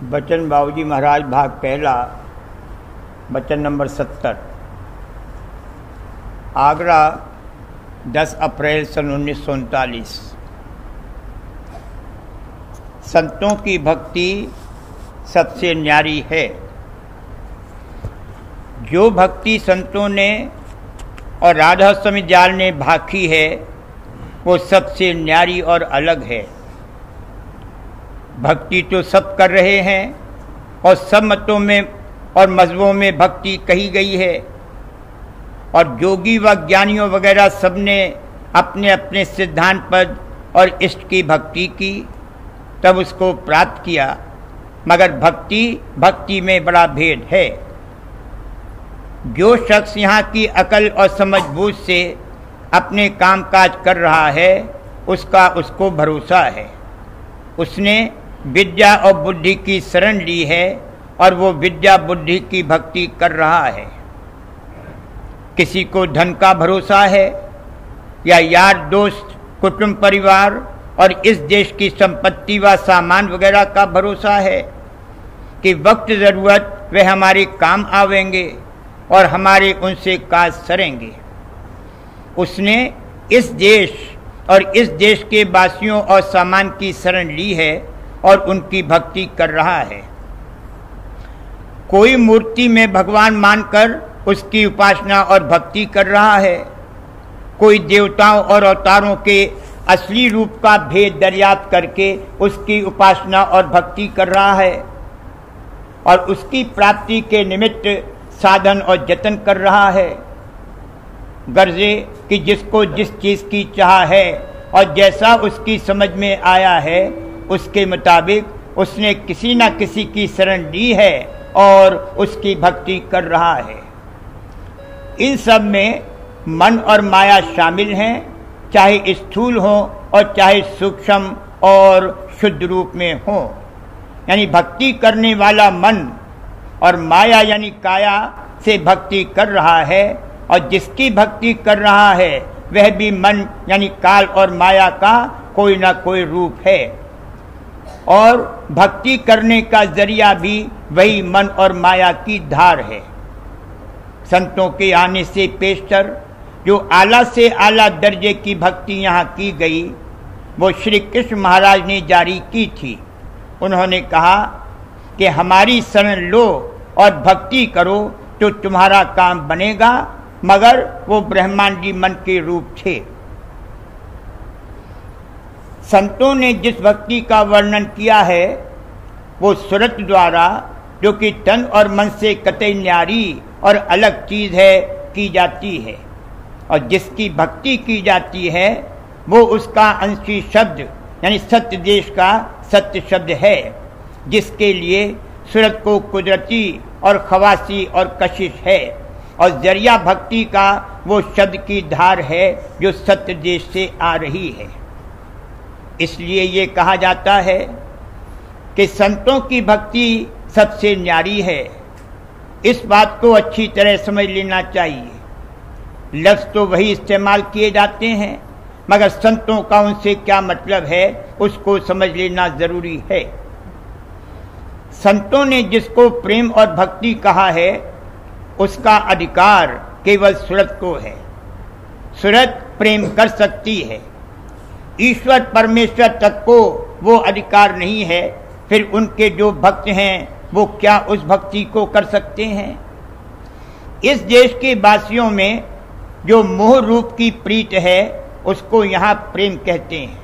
बचन बाबूजी महाराज भाग पहला, बचन नंबर 70। आगरा 10 अप्रैल सन 1939। संतों की भक्ति सबसे न्यारी है। जो भक्ति संतों ने और राधा स्वामी जाल ने भाखी है वो सबसे न्यारी और अलग है। भक्ति तो सब कर रहे हैं और सब मतों में और मजहबों में भक्ति कही गई है, और जोगी व ज्ञानियों वगैरह सब ने अपने अपने सिद्धांत पर और इष्ट की भक्ति की, तब उसको प्राप्त किया। मगर भक्ति में बड़ा भेद है। जो शख्स यहाँ की अकल और समझबूझ से अपने कामकाज कर रहा है उसको भरोसा है। उसने विद्या और बुद्धि की शरण ली है और वो विद्या बुद्धि की भक्ति कर रहा है। किसी को धन का भरोसा है या यार दोस्त कुटुंब परिवार और इस देश की संपत्ति व सामान वगैरह का भरोसा है कि वक्त ज़रूरत वे हमारे काम आवेंगे और हमारे उनसे काज सरेंगे। उसने इस देश और इस देश के वासियों और सामान की शरण ली है और उनकी भक्ति कर रहा है। कोई मूर्ति में भगवान मानकर उसकी उपासना और भक्ति कर रहा है। कोई देवताओं और अवतारों के असली रूप का भेद दरियाफ्त करके उसकी उपासना और भक्ति कर रहा है और उसकी प्राप्ति के निमित्त साधन और जतन कर रहा है। गर्जे कि जिसको जिस चीज़ की चाह है और जैसा उसकी समझ में आया है उसके मुताबिक उसने किसी न किसी की शरण ली है और उसकी भक्ति कर रहा है। इन सब में मन और माया शामिल हैं, चाहे स्थूल हो और चाहे सूक्ष्म और शुद्ध रूप में हो। यानी भक्ति करने वाला मन और माया यानी काया से भक्ति कर रहा है, और जिसकी भक्ति कर रहा है वह भी मन यानी काल और माया का कोई ना कोई रूप है, और भक्ति करने का जरिया भी वही मन और माया की धार है। संतों के आने से पेशतर जो आला से आला दर्जे की भक्ति यहाँ की गई वो श्री कृष्ण महाराज ने जारी की थी। उन्होंने कहा कि हमारी शरण लो और भक्ति करो तो तुम्हारा काम बनेगा। मगर वो ब्रह्मांडी मन के रूप थे। संतों ने जिस भक्ति का वर्णन किया है वो सुरत द्वारा, जो कि तन और मन से कतई न्यारी और अलग चीज है, की जाती है। और जिसकी भक्ति की जाती है वो उसका अंशी शब्द यानी सत्य देश का सत्य शब्द है, जिसके लिए सुरत को कुदरती और खवासी और कशिश है, और जरिया भक्ति का वो शब्द की धार है जो सत्य देश से आ रही है। इसलिए ये कहा जाता है कि संतों की भक्ति सबसे न्यारी है। इस बात को अच्छी तरह समझ लेना चाहिए। लफ्ज़ तो वही इस्तेमाल किए जाते हैं, मगर संतों का उनसे क्या मतलब है उसको समझ लेना जरूरी है। संतों ने जिसको प्रेम और भक्ति कहा है उसका अधिकार केवल सुरत को है। सुरत प्रेम कर सकती है, ईश्वर परमेश्वर तक को वो अधिकार नहीं है। फिर उनके जो भक्त हैं वो क्या उस भक्ति को कर सकते हैं? इस देश के वासियों में जो मोह रूप की प्रीत है उसको यहाँ प्रेम कहते हैं।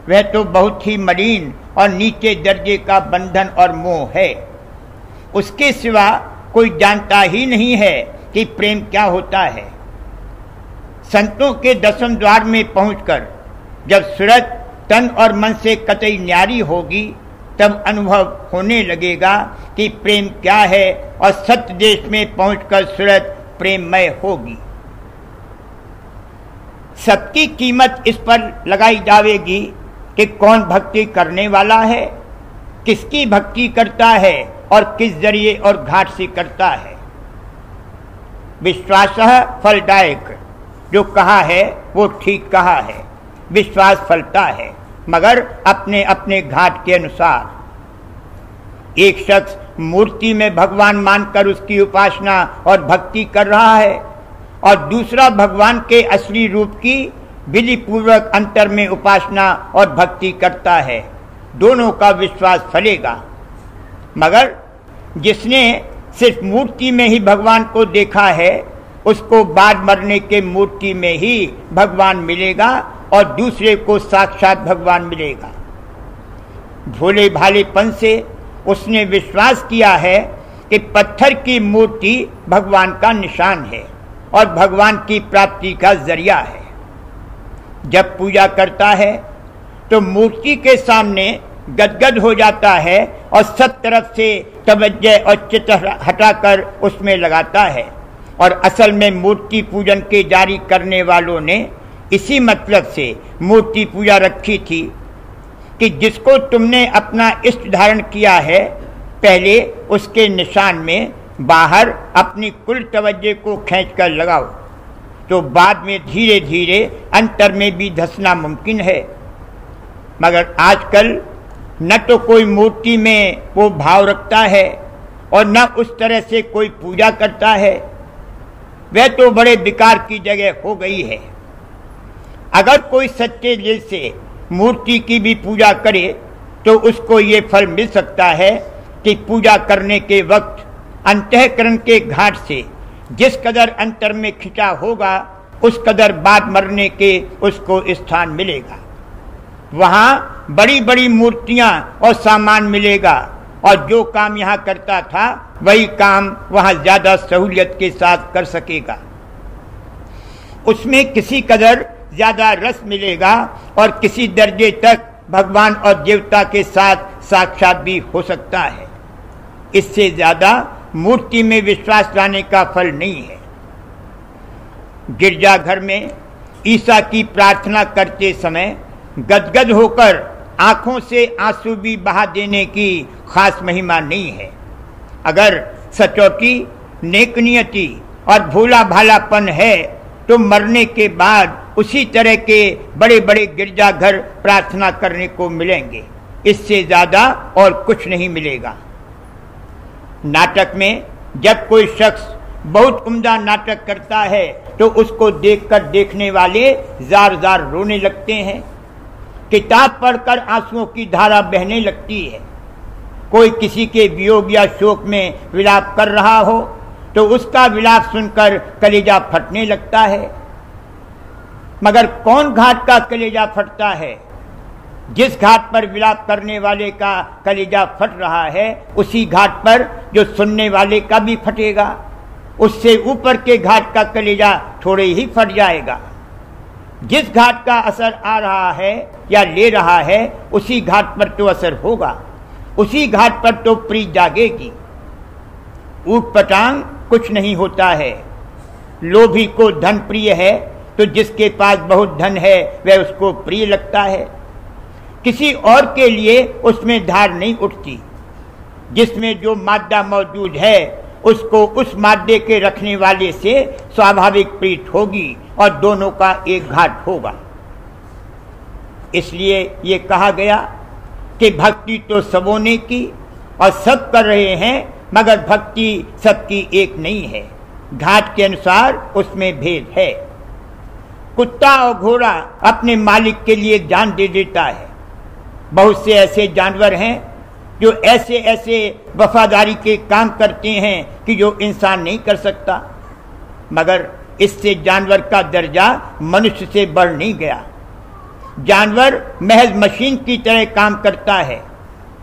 वह तो बहुत ही मलिन और नीचे दर्जे का बंधन और मोह है। उसके सिवा कोई जानता ही नहीं है कि प्रेम क्या होता है। संतों के दसम द्वार में पहुंचकर जब सुरत तन और मन से कतई न्यारी होगी तब अनुभव होने लगेगा कि प्रेम क्या है, और सत्य देश में पहुंचकर सुरत प्रेममय होगी। सबकी कीमत इस पर लगाई जाएगी कि कौन भक्ति करने वाला है, किसकी भक्ति करता है और किस जरिए और घाट से करता है। विश्वासः फलदायक जो कहा है वो ठीक कहा है। विश्वास फलता है, मगर अपने अपने घाट के अनुसार। एक शख्स मूर्ति में भगवान मानकर उसकी उपासना और भक्ति कर रहा है और दूसरा भगवान के असली रूप की विधि पूर्वक अंतर में उपासना और भक्ति करता है। दोनों का विश्वास फलेगा। मगर जिसने सिर्फ मूर्ति में ही भगवान को देखा है, उसको बाद मरने के मूर्ति में ही भगवान मिलेगा और दूसरे को साक्षात भगवान मिलेगा। भोले भालेपन से उसने विश्वास किया है कि पत्थर की मूर्ति भगवान का निशान है और भगवान की प्राप्ति का जरिया है। जब पूजा करता है तो मूर्ति के सामने गदगद हो जाता है और सब तरफ से तवज्जो और चित्त हटाकर उसमें लगाता है। और असल में मूर्ति पूजन के जारी करने वालों ने इसी मतलब से मूर्ति पूजा रखी थी कि जिसको तुमने अपना इष्ट धारण किया है, पहले उसके निशान में बाहर अपनी कुल तवज्जो को खींचकर लगाओ, तो बाद में धीरे धीरे अंतर में भी धंसना मुमकिन है। मगर आजकल न तो कोई मूर्ति में वो भाव रखता है और न उस तरह से कोई पूजा करता है। वह तो बड़े विकार की जगह हो गई है। अगर कोई सच्चे दिल से मूर्ति की भी पूजा करे तो उसको ये फल मिल सकता है कि पूजा करने के वक्त अंतःकरण के घाट से जिस कदर अंतर में खिंचा होगा, उस कदर बाद मरने के उसको स्थान मिलेगा। वहाँ बड़ी बड़ी मूर्तियाँ और सामान मिलेगा और जो काम यहाँ करता था वही काम वहाँ ज़्यादा सहूलियत के साथ कर सकेगा। उसमें किसी कदर ज़्यादा रस मिलेगा और किसी दर्जे तक भगवान और देवता के साथ साक्षात भी हो सकता है। इससे ज़्यादा मूर्ति में विश्वास लाने का फल नहीं है। गिरजाघर में ईसा की प्रार्थना करते समय गदगद होकर आंखों से आंसू भी बहा देने की खास महिमा नहीं है। अगर सचौटी, नेकनियति और भोला भालापन है तो मरने के बाद उसी तरह के बड़े बड़े गिरजाघर प्रार्थना करने को मिलेंगे। इससे ज़्यादा और कुछ नहीं मिलेगा। नाटक में जब कोई शख्स बहुत उम्दा नाटक करता है तो उसको देखकर देखने वाले जार जार रोने लगते हैं। किताब पढ़कर आंसुओं की धारा बहने लगती है। कोई किसी के वियोग या शोक में विलाप कर रहा हो तो उसका विलाप सुनकर कलेजा फटने लगता है। मगर कौन घाट का कलेजा फटता है? जिस घाट पर विलाप करने वाले का कलेजा फट रहा है, उसी घाट पर जो सुनने वाले का भी फटेगा। उससे ऊपर के घाट का कलेजा थोड़े ही फट जाएगा। जिस घाट का असर आ रहा है या ले रहा है, उसी घाट पर तो असर होगा, उसी घाट पर तो प्रीत जागेगी। ऊट पटांग कुछ नहीं होता है। लोभी को धन प्रिय है तो जिसके पास बहुत धन है वह उसको प्रिय लगता है। किसी और के लिए उसमें धार नहीं उठती। जिसमें जो मादा मौजूद है उसको उस मादे के रखने वाले से स्वाभाविक प्रीत होगी और दोनों का एक घाट होगा। इसलिए ये कहा गया कि भक्ति तो सबों ने की और सब कर रहे हैं, मगर भक्ति सबकी एक नहीं है। घाट के अनुसार उसमें भेद है। कुत्ता और घोड़ा अपने मालिक के लिए जान दे देता है। बहुत से ऐसे जानवर हैं जो ऐसे ऐसे वफादारी के काम करते हैं कि जो इंसान नहीं कर सकता। मगर इससे जानवर का दर्जा मनुष्य से बढ़ नहीं गया। जानवर महज मशीन की तरह काम करता है।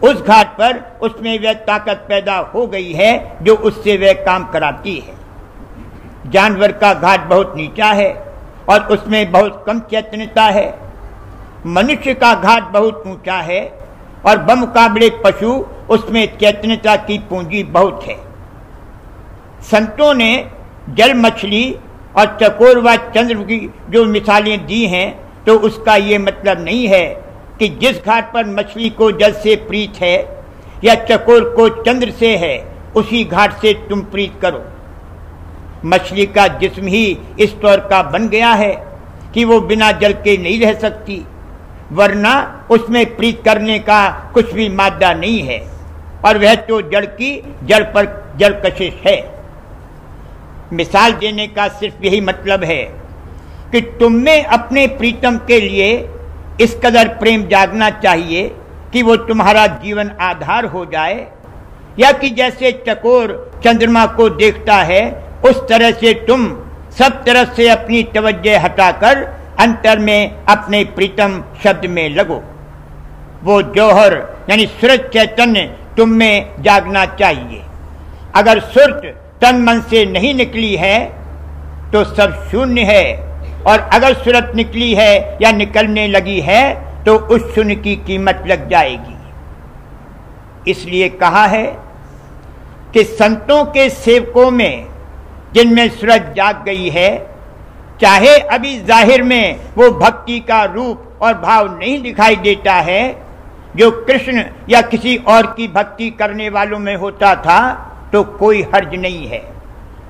उस घाट पर उसमें वह ताकत पैदा हो गई है जो उससे वह काम कराती है। जानवर का घाट बहुत नीचा है और उसमें बहुत कम चैतन्यता है। मनुष्य का घाट बहुत ऊंचा है और बमुकाबले पशु उसमें चैतन्यता की पूंजी बहुत है। संतों ने जल मछली और चकोर व चंद्र की जो मिसालें दी हैं, तो उसका ये मतलब नहीं है कि जिस घाट पर मछली को जल से प्रीत है या चकोर को चंद्र से है, उसी घाट से तुम प्रीत करो। मछली का जिस्म ही इस तौर का बन गया है कि वो बिना जल के नहीं रह सकती, वरना उसमें प्रीत करने का कुछ भी मादा नहीं है। और वह तो जड़ की जड़ पर जड़ कशिश है। मिसाल देने का सिर्फ यही मतलब है कि तुम में अपने प्रीतम के लिए इस कदर प्रेम जागना चाहिए कि वो तुम्हारा जीवन आधार हो जाए, या कि जैसे चकोर चंद्रमा को देखता है उस तरह से तुम सब तरफ से अपनी तवज्जो हटाकर अंतर में अपने प्रीतम शब्द में लगो। वो जौहर यानी सूरज चैतन्य तुम में जागना चाहिए। अगर सुरत तन मन से नहीं निकली है तो सब शून्य है, और अगर सूरत निकली है या निकलने लगी है तो उस शून्य की कीमत लग जाएगी। इसलिए कहा है कि संतों के सेवकों में जिनमें सूरज जाग गई है, चाहे अभी जाहिर में वो भक्ति का रूप और भाव नहीं दिखाई देता है जो कृष्ण या किसी और की भक्ति करने वालों में होता था, तो कोई हर्ज नहीं है।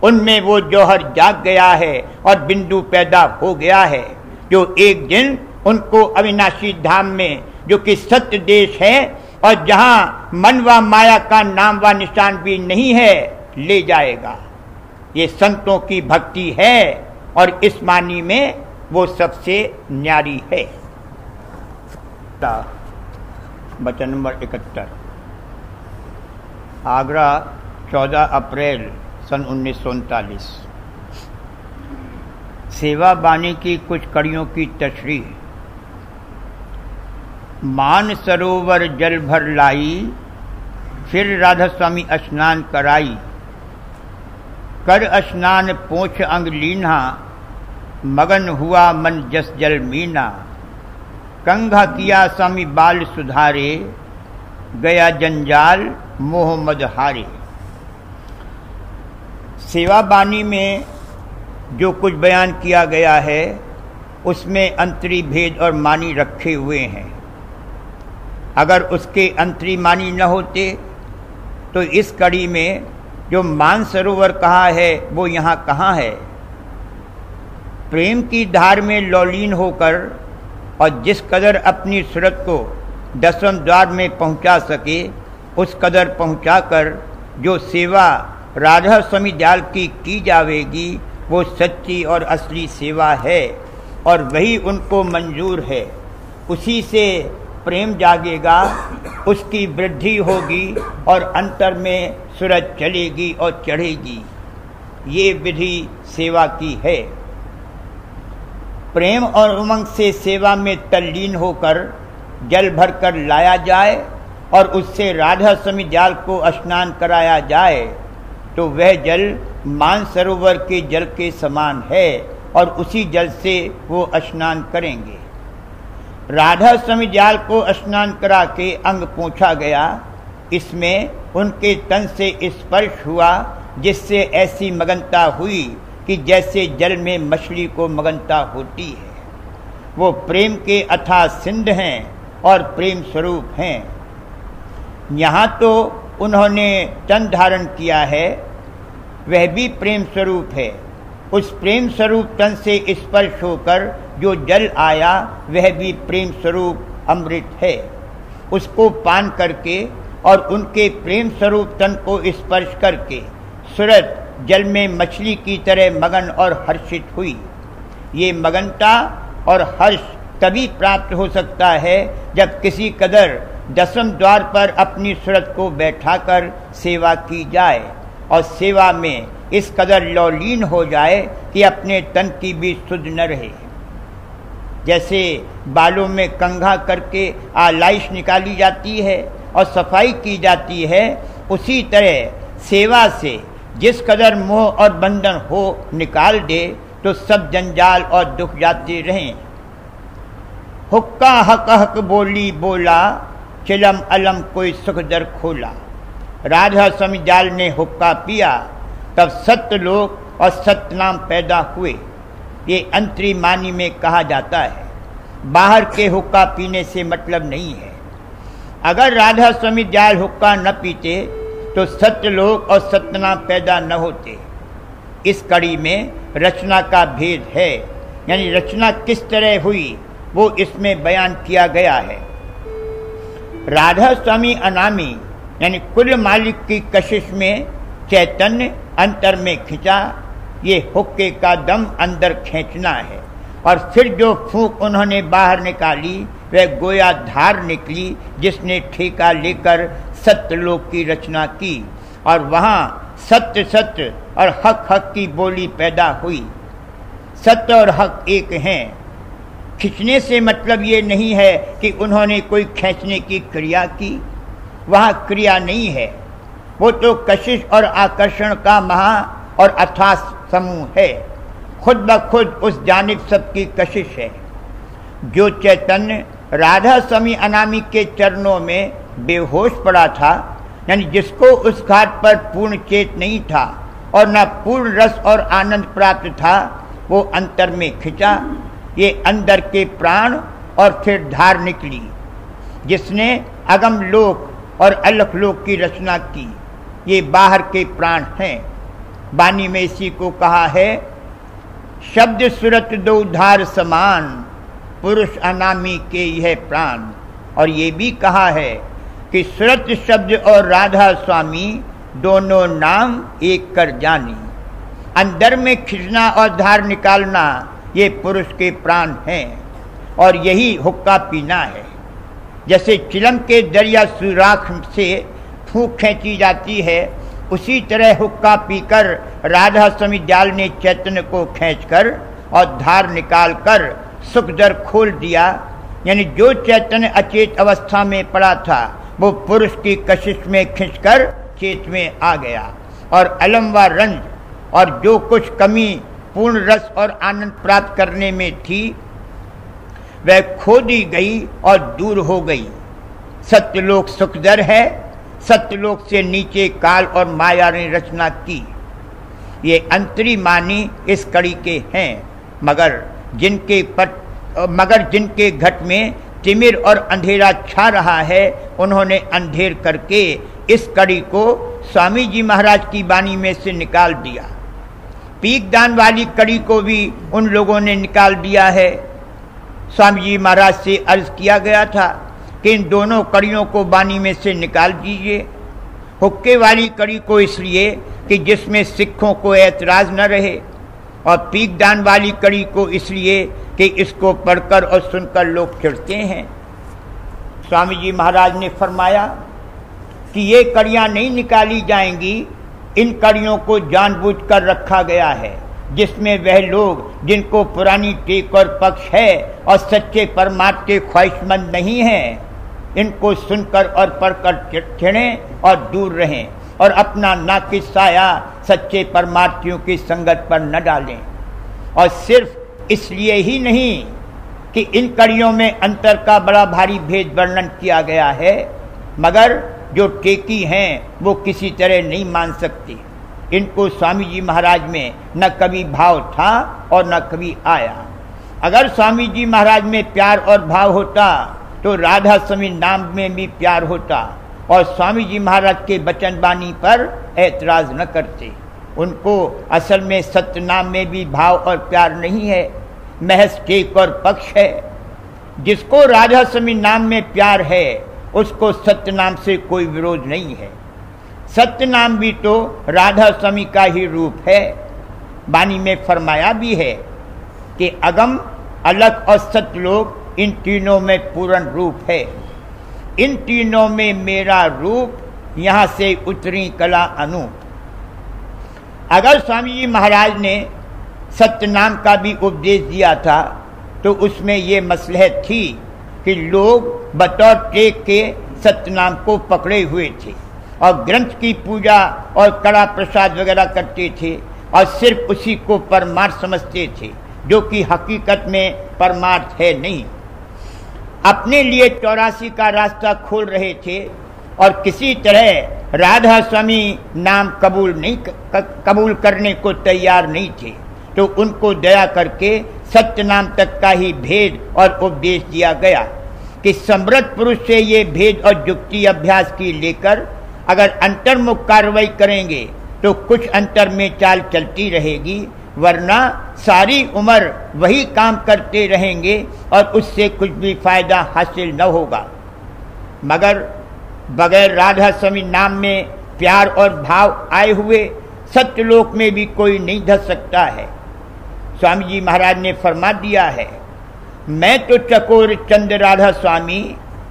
उनमें वो जौहर जाग गया है और बिंदु पैदा हो गया है, जो एक दिन उनको अविनाशी धाम में, जो कि सत्य देश है और जहां मन व माया का नाम व निशान भी नहीं है, ले जाएगा। ये संतों की भक्ति है और इस मानी में वो सबसे न्यारी है। वचन नंबर 71। आगरा 14 अप्रैल सन 1939। सेवा बानी की कुछ कड़ियों की तशरीह। मान सरोवर जल भर लाई, फिर राधा स्वामी स्नान कराई। कर स्नान पोंछ अंग लीना, मगन हुआ मन जस जल मीना। कंघा किया स्वामी बाल सुधारे, गया जंजाल मोह मद हारे। सेवा बानी में जो कुछ बयान किया गया है उसमें अंतरी भेद और मानी रखे हुए हैं। अगर उसके अंतरी मानी न होते तो इस कड़ी में जो मानसरोवर कहा है वो यहाँ कहाँ है। प्रेम की धार में लौलीन होकर और जिस कदर अपनी सूरत को दसम द्वार में पहुँचा सके उस कदर पहुँचाकर जो सेवा राधा स्वामी दयाल की जावेगी वो सच्ची और असली सेवा है और वही उनको मंजूर है। उसी से प्रेम जागेगा, उसकी वृद्धि होगी और अंतर में सूरज चलेगी और चढ़ेगी। ये विधि सेवा की है। प्रेम और उमंग से सेवा में तल्लीन होकर जल भरकर लाया जाए और उससे राधा स्वामी दयाल को स्नान कराया जाए तो वह जल मानसरोवर के जल के समान है और उसी जल से वो स्नान करेंगे। राधा स्वामी दयाल को स्नान करा के अंग पोंछा गया। इसमें उनके तन से स्पर्श हुआ जिससे ऐसी मगनता हुई कि जैसे जल में मछली को मगनता होती है। वो प्रेम के अथाह सिंध हैं और प्रेम स्वरूप हैं। यहाँ तो उन्होंने तन धारण किया है, वह भी प्रेम स्वरूप है। उस प्रेम स्वरूप तन से स्पर्श होकर जो जल आया वह भी प्रेम स्वरूप अमृत है। उसको पान करके और उनके प्रेम स्वरूप तन को स्पर्श करके सूरत जल में मछली की तरह मगन और हर्षित हुई। ये मगनता और हर्ष तभी प्राप्त हो सकता है जब किसी कदर दसम द्वार पर अपनी सूरत को बैठाकर सेवा की जाए और सेवा में इस कदर लौलीन हो जाए कि अपने तन की भी सुध न रहे। जैसे बालों में कंघा करके आलाइश निकाली जाती है और सफाई की जाती है, उसी तरह सेवा से जिस कदर मोह और बंधन हो निकाल दे तो सब जंजाल और दुख जाते रहें। हुक्का हक हक बोली बोला, चिलम अलम कोई सुख दर खोला। राधा स्वामी दयाल ने हुक्का पिया तब सत्य लोक और सत्यनाम पैदा हुए। ये अंतरी मानी में कहा जाता है। बाहर के हुक्का पीने से मतलब नहीं है। अगर राधा स्वामी दयाल हुक्का न पीते तो सत्यलोक और सत्यनाम पैदा न होते। इस कड़ी में रचना का भेद है, यानी रचना किस तरह हुई वो इसमें बयान किया गया है। राधा स्वामी अनामी यानी कुल मालिक की कशिश में चैतन्य अंतर में खिंचा, ये हुक्के का दम अंदर खींचना है। और फिर जो फूंक उन्होंने बाहर निकाली वह गोया धार निकली जिसने ठेका लेकर सत्यलोक की रचना की, और वहाँ सत्य सत्य और हक हक की बोली पैदा हुई। सत्य और हक एक हैं। खींचने से मतलब ये नहीं है कि उन्होंने कोई खींचने की क्रिया की, वहाँ क्रिया नहीं है, वो तो कशिश और आकर्षण का महा और अथाह समूह है। खुद ब खुद उस जानिब सबकी कशिश है। जो चैतन्य राधा स्वामी अनामिक के चरणों में बेहोश पड़ा था, यानी जिसको उस घाट पर पूर्ण चेत नहीं था और न पूर्ण रस और आनंद प्राप्त था, वो अंतर में खिंचा। ये अंदर के प्राण और फिर धार निकली जिसने अगम लोक और अलख लोक की रचना की। ये बाहर के प्राण हैं। वाणी में इसी को कहा है, शब्द सुरत दो धार समान, पुरुष अनामी के यह प्राण। और ये भी कहा है कि सुरत शब्द और राधा स्वामी दोनों नाम एक कर जानी। अंदर में खिंचना और धार निकालना ये पुरुष के प्राण हैं, और यही हुक्का पीना है। जैसे चिलम के दरिया सुराख से फूंक खींची जाती है, उसी तरह हुक्का पीकर राधा स्वामी जाल ने चैतन्य को खींचकर और धार निकालकर सुखदर खोल दिया। यानी जो चैतन्य अचेत अवस्था में पड़ा था वो पुरुष की कशिश में खिंचकर चेत में आ गया, और अलम व रंज और जो कुछ कमी पूर्ण रस और आनंद प्राप्त करने में थी वह खो दी गई और दूर हो गई। सत्यलोक सुखदर है। सत्यलोक से नीचे काल और माया ने रचना की। ये अंतरी मानी इस कड़ी के हैं, मगर जिनके घट में तिमिर और अंधेरा छा रहा है, उन्होंने अंधेर करके इस कड़ी को स्वामी जी महाराज की वाणी में से निकाल दिया। पीकदान वाली कड़ी को भी उन लोगों ने निकाल दिया है। स्वामी जी महाराज से अर्ज किया गया था कि इन दोनों कड़ियों को वाणी में से निकाल दीजिए। हुक्के वाली कड़ी को इसलिए कि जिसमें सिखों को ऐतराज न रहे, और पीकदान वाली कड़ी को इसलिए कि इसको पढ़कर और सुनकर लोग चिढ़ते हैं। स्वामी जी महाराज ने फरमाया कि ये कड़ियाँ नहीं निकाली जाएंगी, इन कड़ियों को जानबूझकर रखा गया है जिसमें वह लोग जिनको पुरानी टेक और पक्ष है और सच्चे परमात्मा के ख्वाहिशमंद नहीं हैं, इनको सुनकर और पढ़कर चिढ़ें और दूर रहें, और अपना नाकिस साया सच्चे परमार्थियों की संगत पर न डालें। और सिर्फ इसलिए ही नहीं कि इन कड़ियों में अंतर का बड़ा भारी भेद वर्णन किया गया है, मगर जो टेकी हैं वो किसी तरह नहीं मान सकती। इनको स्वामी जी महाराज में न कभी भाव था और न कभी आया। अगर स्वामी जी महाराज में प्यार और भाव होता तो राधा स्वामी नाम में भी प्यार होता, और स्वामी जी महाराज के वचन वाणी पर ऐतराज न करते। उनको असल में सत्य नाम में भी भाव और प्यार नहीं है, महज टेक और पक्ष है। जिसको राधा स्वामी नाम में प्यार है उसको सत्य नाम से कोई विरोध नहीं है। सत्य नाम भी तो राधा स्वामी का ही रूप है। वाणी में फरमाया भी है कि अगम अलख और सत्यलोक इन तीनों में पूर्ण रूप है। इन तीनों में मेरा रूप, यहाँ से उतरी कला अनूप। अगर स्वामी जी महाराज ने सत्य नाम का भी उपदेश दिया था तो उसमें ये मसलहत थी कि लोग बतौर टेक के सत्य नाम को पकड़े हुए थे और ग्रंथ की पूजा और कड़ा प्रसाद वगैरह करते थे, और सिर्फ उसी को परमार्थ समझते थे, जो कि हकीकत में परमार्थ है नहीं। अपने लिए 84 का रास्ता खोल रहे थे और किसी तरह राधा स्वामी नाम कबूल करने को तैयार नहीं थे, तो उनको दया करके सत्य नाम तक का ही भेद और उपदेश दिया गया कि समृद्ध पुरुष से ये भेद और युक्ति अभ्यास की लेकर अगर अंतर्मुख कार्रवाई करेंगे तो कुछ अंतर में चाल चलती रहेगी, वरना सारी उम्र वही काम करते रहेंगे और उससे कुछ भी फायदा हासिल न होगा। मगर बगैर राधा स्वामी नाम में प्यार और भाव आए हुए सत्यलोक में भी कोई नहीं धस सकता है। स्वामी जी महाराज ने फरमा दिया है, मैं तो चकोर चंद राधा स्वामी,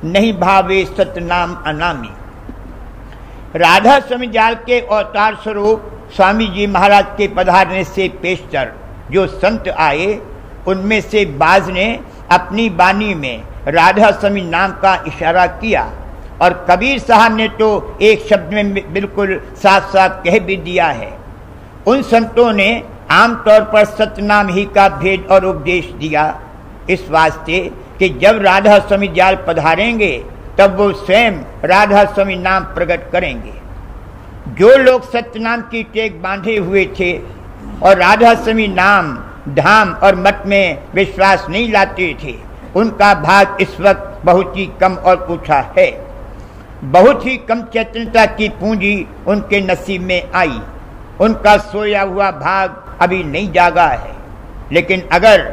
नहीं भावे सतनाम अनामी। राधा स्वामी जाल के अवतार स्वरूप स्वामी जी महाराज के पधारने से पेशतर जो संत आए, उनमें से बाज ने अपनी वाणी में राधा स्वामी नाम का इशारा किया, और कबीर साहब ने तो एक शब्द में बिल्कुल साफ साफ कह भी दिया है। उन संतों ने आमतौर पर सतनाम ही का भेद और उपदेश दिया, इस वास्ते कि जब राधा स्वामी जाल पधारेंगे तब वो स्वयं राधा स्वामी नाम प्रकट करेंगे। जो लोग सत्यनाम की टेक बांधे हुए थे और राधा स्वामी नाम, धाम और मठ में विश्वास नहीं लाते थे, उनका भाग इस वक्त बहुत ही कम और ऊंचा है। बहुत ही कम चैतन्यता की पूंजी उनके नसीब में आई। उनका सोया हुआ भाग अभी नहीं जागा है। लेकिन अगर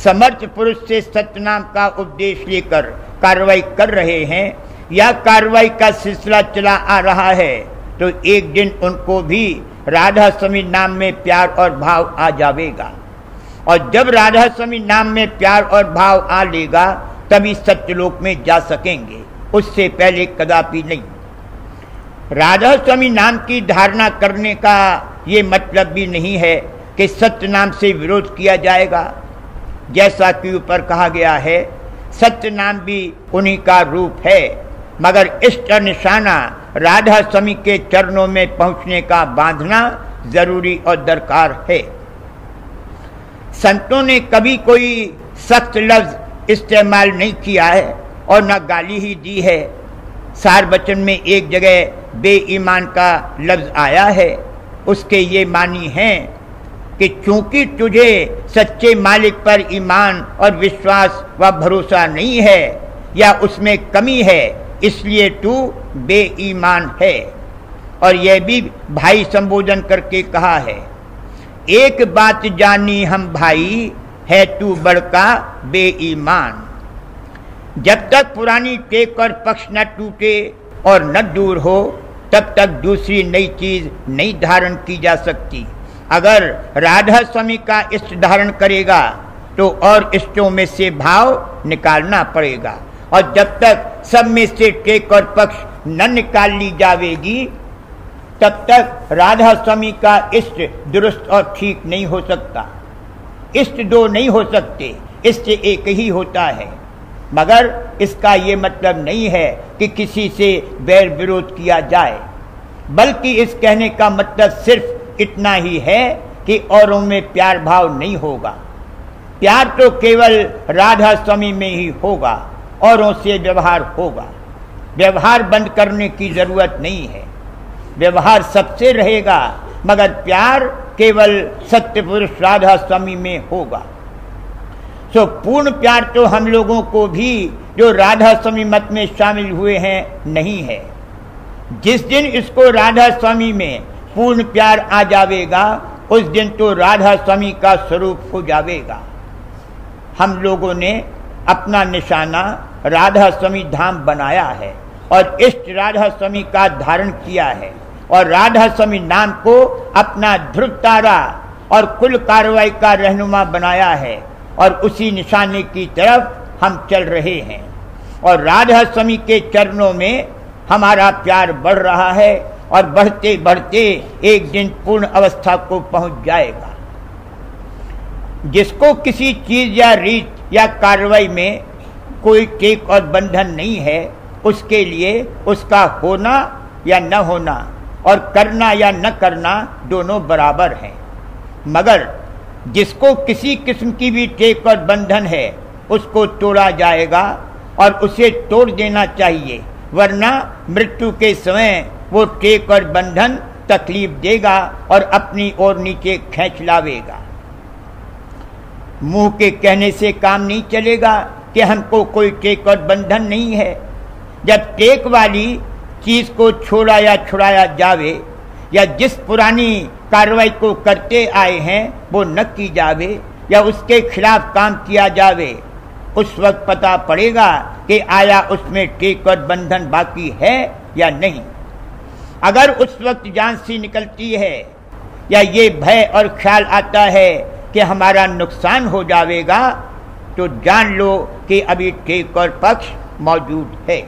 समर्थ पुरुष से सत्यनाम का उपदेश लेकर कार्रवाई कर रहे हैं या कार्रवाई का सिलसिला चला आ रहा है, तो एक दिन उनको भी राधा स्वामी नाम में प्यार और भाव आ जाएगा। और जब राधा स्वामी नाम में प्यार और भाव आ लेगा तभी सत्यलोक में जा सकेंगे, उससे पहले कदापि नहीं। राधा स्वामी नाम की धारणा करने का ये मतलब भी नहीं है कि सत्य नाम से विरोध किया जाएगा। जैसा कि ऊपर कहा गया है, सत्य नाम भी उन्हीं का रूप है, मगर इष्ट निशाना राधा स्वामी के चरणों में पहुंचने का बांधना जरूरी और दरकार है। संतों ने कभी कोई सख्त लफ्ज इस्तेमाल नहीं किया है और न गाली ही दी है। सार वचन में एक जगह बेईमान का लफ्ज आया है, उसके ये मानी हैं कि चूंकि तुझे सच्चे मालिक पर ईमान और विश्वास व भरोसा नहीं है या उसमें कमी है, इसलिए तू बेईमान है। और यह भी भाई संबोधन करके कहा है, एक बात जानी हम भाई, है तू बड़का बेईमान। जब तक पुरानी टेक और पक्ष न टूटे और न दूर हो, तब तक दूसरी नई चीज नहीं धारण की जा सकती। अगर राधा स्वामी का इष्ट धारण करेगा तो और इष्टों में से भाव निकालना पड़ेगा, और जब तक सब में से टेक और पक्ष न निकाल ली जाएगी तब तक राधा स्वामी का इष्ट दुरुस्त और ठीक नहीं हो सकता। इष्ट दो नहीं हो सकते, इष्ट एक ही होता है। मगर इसका ये मतलब नहीं है कि किसी से बैर विरोध किया जाए, बल्कि इस कहने का मतलब सिर्फ इतना ही है कि औरों में प्यार भाव नहीं होगा। प्यार तो केवल राधा स्वामी में ही होगा, औरों से व्यवहार होगा। व्यवहार बंद करने की जरूरत नहीं है, व्यवहार सबसे रहेगा, मगर प्यार केवल सत्य पुरुष राधा स्वामी में होगा। तो पूर्ण प्यार तो हम लोगों को भी जो राधा स्वामी मत में शामिल हुए हैं नहीं है। जिस दिन इसको राधा स्वामी में पूर्ण प्यार आ जाएगा, उस दिन तो राधा स्वामी का स्वरूप हो जाएगा। हम लोगों ने अपना निशाना राधा स्वामी धाम बनाया है और इष्ट राधा स्वामी का धारण किया है, और राधा स्वामी नाम को अपना ध्रुव तारा और कुल कार्रवाई का रहनुमा बनाया है, और उसी निशाने की तरफ हम चल रहे हैं। और राधा स्वामी के चरणों में हमारा प्यार बढ़ रहा है, और बढ़ते बढ़ते एक दिन पूर्ण अवस्था को पहुंच जाएगा। जिसको किसी चीज या रीत या कार्रवाई में कोई टेक और बंधन नहीं है, उसके लिए उसका होना या न होना और करना या न करना दोनों बराबर हैं। मगर जिसको किसी किस्म की भी टेक और बंधन है, उसको तोड़ा जाएगा और उसे तोड़ देना चाहिए, वरना मृत्यु के समय वो टेक और बंधन तकलीफ देगा और अपनी ओर नीचे खींच लावेगा। मुंह के कहने से काम नहीं चलेगा कि हमको कोई टेक और बंधन नहीं है। जब टेक वाली चीज को छोड़ा या छुड़ाया जावे, या जिस पुरानी कार्रवाई को करते आए हैं वो न की जावे, या उसके खिलाफ काम किया जावे, उस वक्त पता पड़ेगा कि आया उसमें टेक और बंधन बाकी है या नहीं। अगर उस वक्त जान सी निकलती है या ये भय और ख्याल आता है कि हमारा नुकसान हो जाएगा, तो जान लो कि अभी ठेक और पक्ष मौजूद है।